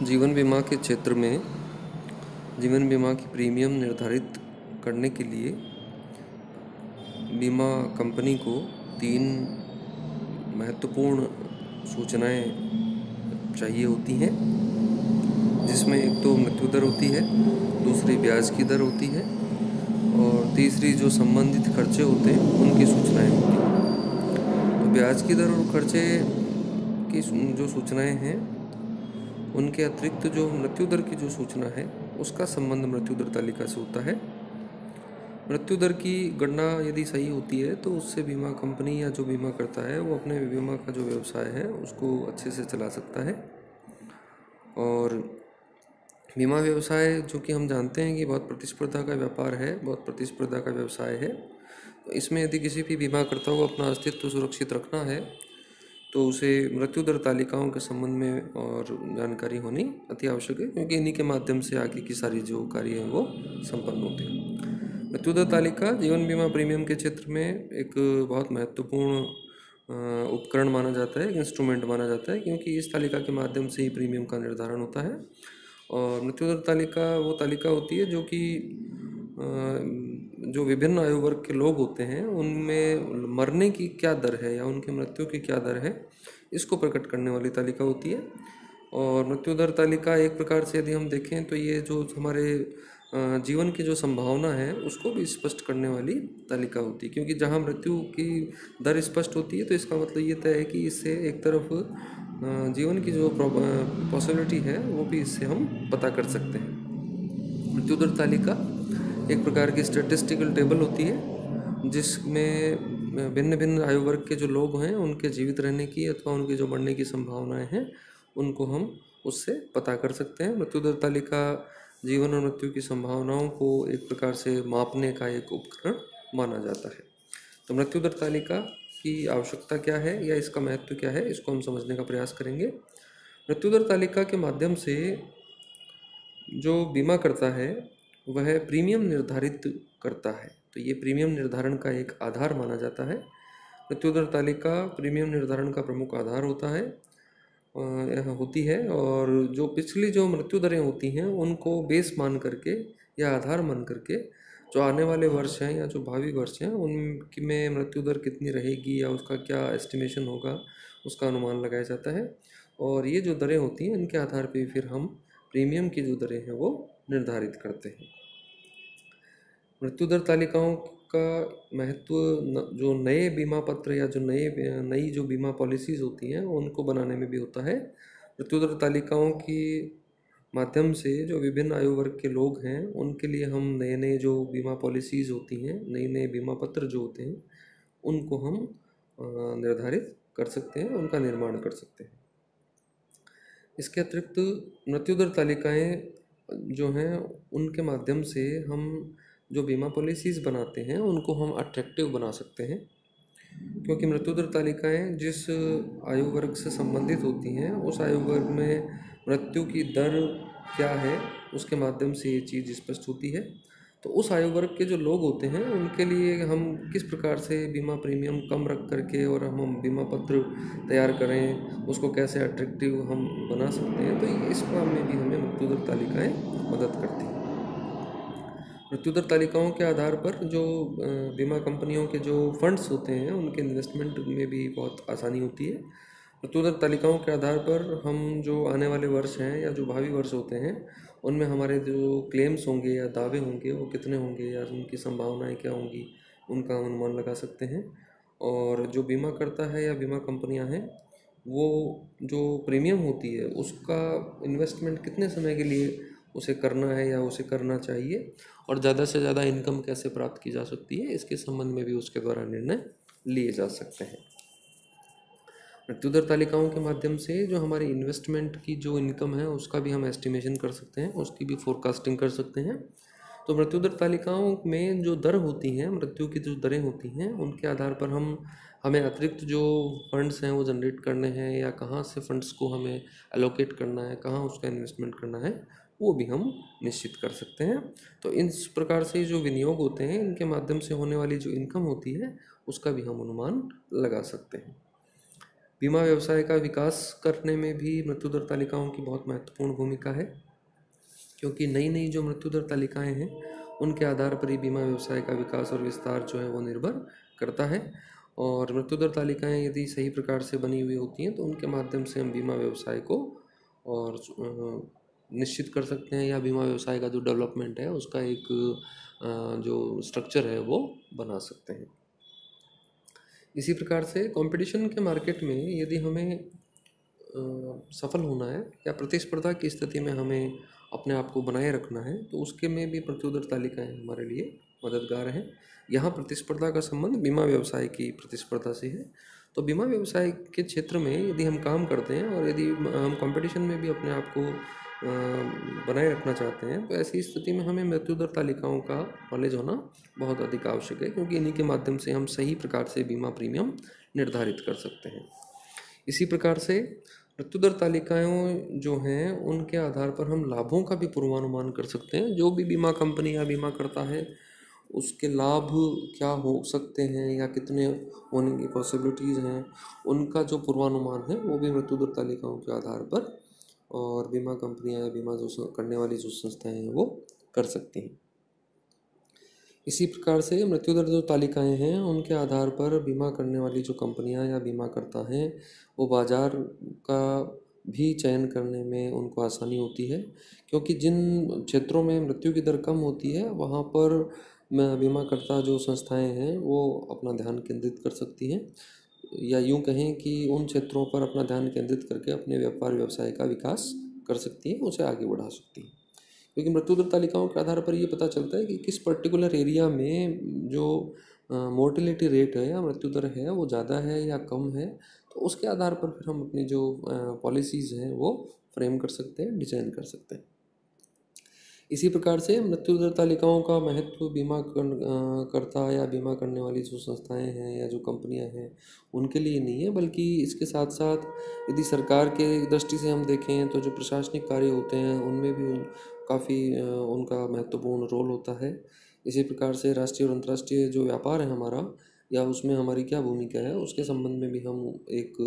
जीवन बीमा के क्षेत्र में जीवन बीमा की प्रीमियम निर्धारित करने के लिए बीमा कंपनी को 3 महत्वपूर्ण सूचनाएं चाहिए होती हैं, जिसमें एक तो मृत्यु दर होती है, दूसरी ब्याज की दर होती है और तीसरी जो संबंधित खर्चे होते हैं उनकी सूचनाएं होती हैं। तो ब्याज की दर और खर्चे की जो सूचनाएं हैं, उनके अतिरिक्त जो मृत्यु दर की जो सूचना है उसका संबंध मृत्यु दर तालिका से होता है। मृत्यु दर की गणना यदि सही होती है तो उससे बीमा कंपनी या जो बीमा करता है वो अपने बीमा का जो व्यवसाय है उसको अच्छे से चला सकता है। और बीमा व्यवसाय जो कि हम जानते हैं कि बहुत प्रतिस्पर्धा का व्यापार है, बहुत प्रतिस्पर्धा का व्यवसाय है। तो इसमें यदि किसी भी बीमाकर्ता को अपना अस्तित्व सुरक्षित रखना है तो उसे मृत्यु दर तालिकाओं के संबंध में और जानकारी होनी अति आवश्यक है, क्योंकि इन्हीं के माध्यम से आगे की सारी जो कार्य हैं वो संपन्न होते हैं। मृत्यु दर तालिका जीवन बीमा प्रीमियम के क्षेत्र में एक बहुत महत्वपूर्ण उपकरण माना जाता है, एक इंस्ट्रूमेंट माना जाता है, क्योंकि इस तालिका के माध्यम से ही प्रीमियम का निर्धारण होता है। और मृत्यु दर तालिका वो तालिका होती है जो कि जो विभिन्न आयु वर्ग के लोग होते हैं उनमें मरने की क्या दर है या उनकी मृत्यु की क्या दर है, इसको प्रकट करने वाली तालिका होती है। और मृत्यु दर तालिका एक प्रकार से यदि हम देखें तो ये जो हमारे जीवन की जो संभावना है उसको भी स्पष्ट करने वाली तालिका होती है, क्योंकि जहाँ मृत्यु की दर स्पष्ट होती है तो इसका मतलब ये तय है कि इससे एक तरफ जीवन की जो पॉसिबिलिटी है वो भी इससे हम पता कर सकते हैं। मृत्यु दर तालिका एक प्रकार की स्टैटिस्टिकल टेबल होती है जिसमें भिन्न भिन्न आयु वर्ग के जो लोग हैं उनके जीवित रहने की अथवा उनकी जो मरने की संभावनाएं हैं उनको हम उससे पता कर सकते हैं। मृत्यु दर तालिका जीवन और मृत्यु की संभावनाओं को एक प्रकार से मापने का एक उपकरण माना जाता है। तो मृत्यु दर तालिका की आवश्यकता क्या है या इसका महत्व क्या है, इसको हम समझने का प्रयास करेंगे। मृत्यु दर तालिका के माध्यम से जो बीमा करता है वह प्रीमियम निर्धारित करता है, तो ये प्रीमियम निर्धारण का एक आधार माना जाता है। मृत्यु दर तालिका प्रीमियम निर्धारण का प्रमुख आधार होती है और जो पिछली जो मृत्यु दरें होती हैं उनको बेस मान करके या आधार मान करके जो आने वाले वर्ष हैं या जो भावी वर्ष हैं उनमें मृत्यु दर कितनी रहेगी या उसका क्या एस्टिमेशन होगा उसका अनुमान लगाया जाता है। और ये जो दरें होती हैं इनके आधार पे फिर हम प्रीमियम की जो दरें हैं वो निर्धारित करते हैं। मृत्यु दर तालिकाओं का महत्व जो नए बीमा पत्र या जो नई जो बीमा पॉलिसीज़ होती हैं उनको बनाने में भी होता है। मृत्यु दर तालिकाओं की माध्यम से जो विभिन्न आयु वर्ग के लोग हैं उनके लिए हम नए नए जो बीमा पॉलिसीज़ होती हैं, नए नए बीमा पत्र जो होते हैं उनको हम निर्धारित कर सकते हैं, उनका निर्माण कर सकते हैं। इसके अतिरिक्त मृत्यु दर तालिकाएं जो हैं उनके माध्यम से हम जो बीमा पॉलिसीज़ बनाते हैं उनको हम अट्रैक्टिव बना सकते हैं, क्योंकि मृत्यु दर तालिकाएं जिस आयु वर्ग से संबंधित होती हैं उस आयु वर्ग में मृत्यु की दर क्या है उसके माध्यम से ये चीज़ स्पष्ट होती है। तो उस आयु वर्ग के जो लोग होते हैं उनके लिए हम किस प्रकार से बीमा प्रीमियम कम रख करके और हम बीमा पत्र तैयार करें, उसको कैसे अट्रैक्टिव हम बना सकते हैं, तो इस काम में भी हमें मृत्यु दर तालिकाएँ मदद करती हैं। मृत्यु दर तालिकाओं के आधार पर जो बीमा कंपनियों के जो फंड्स होते हैं उनके इन्वेस्टमेंट में भी बहुत आसानी होती है। मृत्यु दर तालिकाओं के आधार पर हम जो आने वाले वर्ष हैं या जो भावी वर्ष होते हैं उनमें हमारे जो क्लेम्स होंगे या दावे होंगे वो कितने होंगे या उनकी संभावनाएं क्या होंगी उनका हम अनुमान लगा सकते हैं। और जो बीमा करता है या बीमा कंपनियां हैं वो जो प्रीमियम होती है उसका इन्वेस्टमेंट कितने समय के लिए उसे करना है या उसे करना चाहिए और ज़्यादा से ज़्यादा इनकम कैसे प्राप्त की जा सकती है, इसके संबंध में भी उसके द्वारा निर्णय लिए जा सकते हैं। मृत्यु दर तालिकाओं के माध्यम से जो हमारी इन्वेस्टमेंट की जो इनकम है उसका भी हम एस्टिमेशन कर सकते हैं, उसकी भी फोरकास्टिंग कर सकते हैं। तो मृत्यु दर तालिकाओं में जो दर होती हैं, मृत्यु की जो दरें होती हैं उनके आधार पर हमें अतिरिक्त जो फंड्स हैं वो जनरेट करने हैं या कहाँ से फंड्स को हमें एलोकेट करना है, कहाँ उसका इन्वेस्टमेंट करना है, वो भी हम निश्चित कर सकते हैं। तो इस प्रकार से जो विनियोग होते हैं इनके माध्यम से होने वाली जो इनकम होती है उसका भी हम अनुमान लगा सकते हैं। बीमा व्यवसाय का विकास करने में भी मृत्यु दर तालिकाओं की बहुत महत्वपूर्ण भूमिका है, क्योंकि नई नई जो मृत्यु दर तालिकाएँ हैं उनके आधार पर ही बीमा व्यवसाय का विकास और विस्तार जो है वो निर्भर करता है। और मृत्यु दर तालिकाएँ यदि सही प्रकार से बनी हुई होती हैं तो उनके माध्यम से हम बीमा व्यवसाय को और निश्चित कर सकते हैं, या बीमा व्यवसाय का जो डेवलपमेंट है उसका एक जो स्ट्रक्चर है वो बना सकते हैं। इसी प्रकार से कंपटीशन के मार्केट में यदि हमें सफल होना है या प्रतिस्पर्धा की स्थिति में हमें अपने आप को बनाए रखना है, तो उसके में भी मृत्यु दर तालिकाएँ हमारे लिए मददगार हैं। यहाँ प्रतिस्पर्धा का संबंध बीमा व्यवसाय की प्रतिस्पर्धा से है। तो बीमा व्यवसाय के क्षेत्र में यदि हम काम करते हैं और यदि हम कंपटीशन में भी अपने आप को बनाए रखना चाहते हैं, तो ऐसी स्थिति में हमें मृत्यु दर तालिकाओं का नॉलेज होना बहुत अधिक आवश्यक है, क्योंकि इन्हीं के माध्यम से हम सही प्रकार से बीमा प्रीमियम निर्धारित कर सकते हैं। इसी प्रकार से मृत्यु दर तालिकाएँ जो हैं उनके आधार पर हम लाभों का भी पूर्वानुमान कर सकते हैं। जो भी बीमा कंपनी या बीमा करता है उसके लाभ क्या हो सकते हैं या कितने होने की पॉसिबिलिटीज़ हैं, उनका जो पूर्वानुमान है वो भी मृत्यु दर तालिकाओं के आधार पर और बीमा कंपनियां या बीमा जो करने वाली जो संस्थाएं हैं वो कर सकती हैं। इसी प्रकार से मृत्यु दर जो तालिकाएं हैं उनके आधार पर बीमा करने वाली जो कंपनियां या बीमा करता हैं वो बाज़ार का भी चयन करने में उनको आसानी होती है, क्योंकि जिन क्षेत्रों में मृत्यु की दर कम होती है वहाँ पर बीमा करता जो संस्थाएं हैं वो अपना ध्यान केंद्रित कर सकती हैं, या यूँ कहें कि उन क्षेत्रों पर अपना ध्यान केंद्रित करके अपने व्यापार व्यवसाय का विकास कर सकती हैं, उसे आगे बढ़ा सकती हैं। क्योंकि मृत्यु दर तालिकाओं के आधार पर ये पता चलता है कि किस पर्टिकुलर एरिया में जो मोर्टेलिटी रेट है या मृत्यु दर है वो ज़्यादा है या कम है, तो उसके आधार पर फिर हम अपनी जो पॉलिसीज़ हैं वो फ्रेम कर सकते हैं, डिज़ाइन कर सकते हैं। इसी प्रकार से मृत्यु दर तालिकाओं का महत्व बीमा करता या बीमा करने वाली जो संस्थाएं हैं या जो कंपनियां हैं उनके लिए नहीं है, बल्कि इसके साथ साथ यदि सरकार के दृष्टि से हम देखें तो जो प्रशासनिक कार्य होते हैं उनमें भी काफ़ी उनका महत्वपूर्ण रोल होता है। इसी प्रकार से राष्ट्रीय और अंतर्राष्ट्रीय जो व्यापार है हमारा या उसमें हमारी क्या भूमिका है उसके संबंध में भी हम एक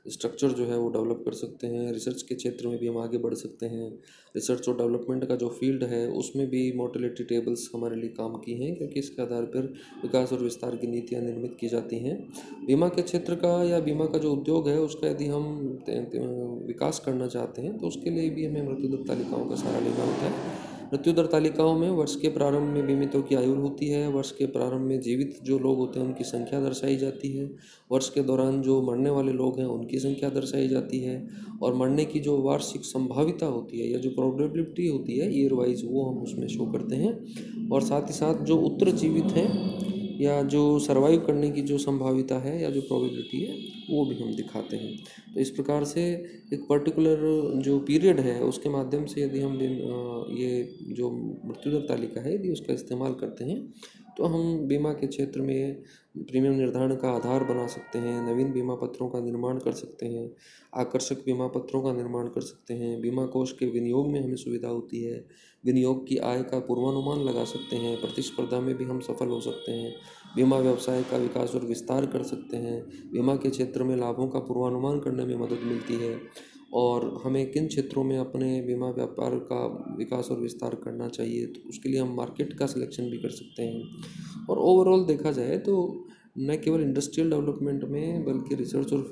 स्ट्रक्चर जो है वो डेवलप कर सकते हैं। रिसर्च के क्षेत्र में भी हम आगे बढ़ सकते हैं। रिसर्च और डेवलपमेंट का जो फील्ड है उसमें भी मोर्टेलिटी टेबल्स हमारे लिए काम की हैं, क्योंकि इसके आधार पर विकास और विस्तार की नीतियाँ निर्मित की जाती हैं। बीमा के क्षेत्र का या बीमा का जो उद्योग है उसका यदि हम विकास करना चाहते हैं तो उसके लिए भी हमें मृत्यु दर तालिकाओं का सहारा लेना होता है। मृत्यु दर तालिकाओं में वर्ष के प्रारंभ में बीमितों की आयु होती है, वर्ष के प्रारंभ में जीवित जो लोग होते हैं उनकी संख्या दर्शाई जाती है, वर्ष के दौरान जो मरने वाले लोग हैं उनकी संख्या दर्शाई जाती है, और मरने की जो वार्षिक संभाविता होती है या जो प्रोबेबिलिटी होती है ईयर वाइज वो हम उसमें शो करते हैं। और साथ ही साथ जो उत्तर जीवित हैं या जो सर्वाइव करने की जो संभाविता है या जो प्रोबेबिलिटी है वो भी हम दिखाते हैं। तो इस प्रकार से एक पर्टिकुलर जो पीरियड है उसके माध्यम से यदि हम ये जो मृत्यु दर तालिका है यदि उसका इस्तेमाल करते हैं तो हम बीमा के क्षेत्र में प्रीमियम निर्धारण का आधार बना सकते हैं, नवीन बीमा पत्रों का निर्माण कर सकते हैं, आकर्षक बीमा पत्रों का निर्माण कर सकते हैं, बीमा कोष के विनियोग में हमें सुविधा होती है, विनियोग की आय का पूर्वानुमान लगा सकते हैं, प्रतिस्पर्धा में भी हम सफल हो सकते हैं, बीमा व्यवसाय का विकास और विस्तार कर सकते हैं, बीमा के क्षेत्र में लाभों का पूर्वानुमान करने में मदद मिलती है, और हमें किन क्षेत्रों में अपने बीमा व्यापार का विकास और विस्तार करना चाहिए तो उसके लिए हम मार्केट का सिलेक्शन भी कर सकते हैं। और ओवरऑल देखा जाए तो न केवल इंडस्ट्रियल डेवलपमेंट में बल्कि रिसर्च और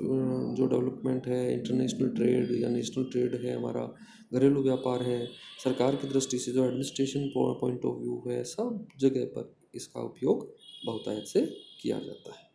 जो डेवलपमेंट है, इंटरनेशनल ट्रेड या नेशनल ट्रेड है, हमारा घरेलू व्यापार है, सरकार की दृष्टि से जो एडमिनिस्ट्रेशन पॉइंट ऑफ व्यू है, सब जगह पर इसका उपयोग बहुतायत से किया जाता है।